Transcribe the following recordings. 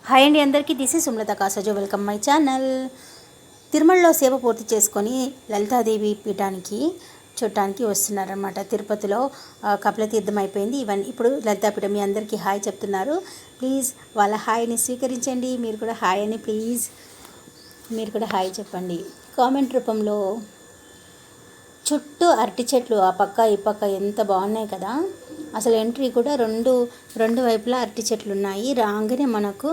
Hi అండి అందరికీ, this is Sumalatha కాసజో. Welcome my channel. తిరుమలలో సేవ పూర్తి చేసుకొని లలితాదేవి పీఠానికి చూడటానికి వస్తున్నారనమాట. తిరుపతిలో కపిలతీర్థం అయిపోయింది, ఇవన్నీ ఇప్పుడు లలితాపీఠం. మీ అందరికీ హాయ్ చెప్తున్నారు. ప్లీజ్ వాళ్ళ హాయ్ని స్వీకరించండి. మీరు కూడా హాయ్ అని ప్లీజ్ మీరు కూడా హాయ్ చెప్పండి కామెంట్ రూపంలో. చుట్టూ అరటి చెట్లు ఆ పక్క ఈ పక్క ఎంత బాగున్నాయి కదా. అసలు ఎంట్రీ కూడా రెండు వైపులా అరటి చెట్లు ఉన్నాయి. రాగానే మనకు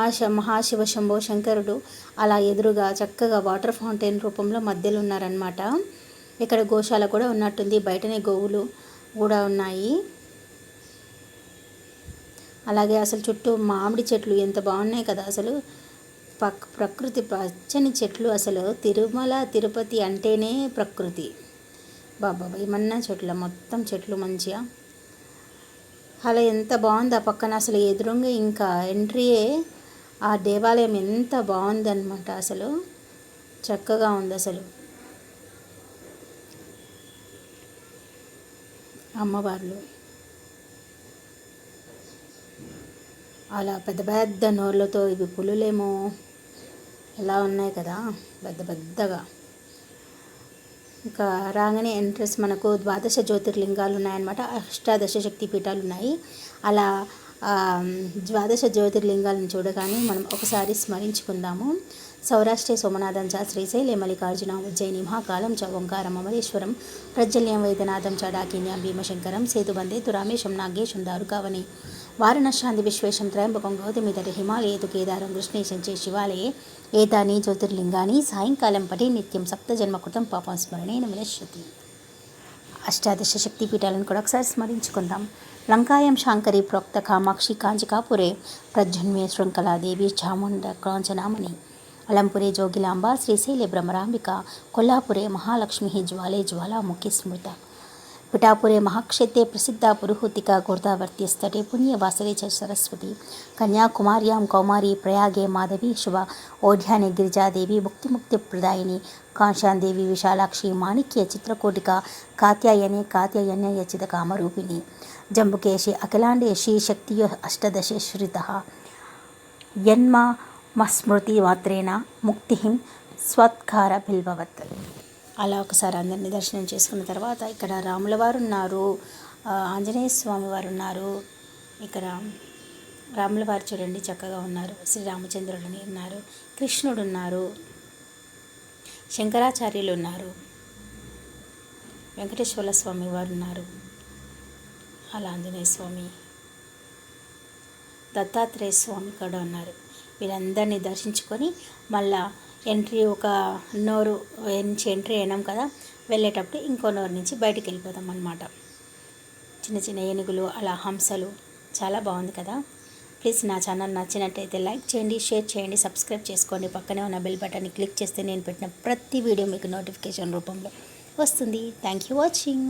ఆ మహాశివ శంభో శంకరుడు అలా ఎదురుగా చక్కగా వాటర్ ఫౌంటైన్ రూపంలో మధ్యలో ఉన్నారనమాట. ఇక్కడ గోశాల కూడా ఉన్నట్టుంది, బయటనే గోవులు కూడా ఉన్నాయి. అలాగే అసలు చుట్టూ మామిడి చెట్లు ఎంత బాగున్నాయి కదా. అసలు ప్రకృతి పచ్చని చెట్లు. అసలు తిరుమల తిరుపతి అంటేనే ప్రకృతి. బాబా ఏమన్నా చెట్లు, మొత్తం చెట్లు మంచిగా అలా ఎంత బాగుంది. ఆ పక్కన అసలు ఎదురుగా ఇంకా ఎంట్రీయే ఆ దేవాలయం ఎంత బాగుంది అనమాట. అసలు చక్కగా ఉంది. అసలు అమ్మవార్లు అలా పెద్ద పెద్ద నోర్లతో, ఇవి పులులేమో ఎలా ఉన్నాయి కదా పెద్ద పెద్దగా. ఇంకా రాగానే ఎంట్రెన్స్ మనకు 12 జ్యోతిర్లింగాలు ఉన్నాయన్నమాట. 18 శక్తి పీఠాలు ఉన్నాయి. అలా 12 జ్యోతిర్లింగాలను చూడగానే మనం ఒకసారి స్మరించుకుందాము. సౌరాష్ట్రే సోమనాథం చ శ్రీశైలే మల్లికార్జున ఉజ్జయిని మహాకాలం చ ఓంకారం అమరేశ్వరం ప్రజ్వల్యం వైద్యనాథం చ డాకిన్యాం భీమశంకరం సేతుబందే తురామేశం నాగేశం దారుకావనే వారణాశాంతి విశ్వేశం త్రయంబకం గౌతమితటి హిమాలయేతు కేదారం కృష్ణేశం చే శివాలయే ఏతాని జ్యోతిర్లింగాని సాయంకాలం పటే నిత్యం సప్తజన్మకృతం పాపం స్మరణేన వినశ్యతి. 18 శక్తిపీఠాలను కూడా ఒకసారి స్మరించుకుందాం. లంకాయం శాంకరి ప్రోక్త కామాక్షి కాంచికాపురే ప్రజన్మే శృంఖలాదేవి చాముండ కాంచనామణి అలంపురే జోగిలాంబ శ్రీశైలే భ్రమరాంబిక కొల్లాపురే మహాలక్ష్మి జ్వాలే జ్వాలాముఖి స్మృత పిఠాపురే మహాక్షేత్రే ప్రసిద్ధ పురుహూతిక గోదావర్త్యస్తటే పుణ్యవాసరే చ సరస్వతి కన్యాకుమార్యాం కౌమారీ ప్రయాగే మాధవి శుభ ఓఢ్యానే గిరిజాదేవి ముక్తిముక్తిప్రదాయిని కాంశాందేవి విశాలాక్షి మాణిక్య చిత్రకోటిక కాత్యాయనే యచిత కామరూపిణి జంబుకేశి అఖిలాండేశి శక్తియో 18 శ్రిత యన్మస్మృతి మాత్రేణ ముక్తిహిం స్వత్కార బిల్వవత్. అలా ఒకసారి అందరినీ దర్శనం చేసుకున్న తర్వాత ఇక్కడ రాముల వారు ఉన్నారు, ఆంజనేయ స్వామి వారు ఉన్నారు. ఇక్కడ రాముల వారు చూడండి చక్కగా ఉన్నారు, శ్రీరామచంద్రుడిని ఉన్నారు, కృష్ణుడు ఉన్నారు, శంకరాచార్యులు ఉన్నారు, వెంకటేశ్వర స్వామి వారు ఉన్నారు, అలా ఆంజనేయ స్వామి, దత్తాత్రేయ స్వామి కూడా ఉన్నారు. వీరందరినీ దర్శించుకొని మళ్ళా ఎంట్రీ ఒక నోరు నుంచి ఎంట్రీ అయినాం కదా, వెళ్ళేటప్పుడు ఇంకో నోరు నుంచి బయటికి వెళ్ళిపోతాం అన్నమాట. చిన్న చిన్న ఏనుగులు, అలా హంసలు, చాలా బాగుంది కదా. ప్లీజ్ నా ఛానల్ నచ్చినట్టయితే లైక్ చేయండి, షేర్ చేయండి, సబ్స్క్రైబ్ చేసుకోండి. పక్కనే ఉన్న బెల్ బటన్ని క్లిక్ చేస్తే నేను పెట్టిన ప్రతి వీడియో మీకు నోటిఫికేషన్ రూపంలో వస్తుంది. Thank you watching.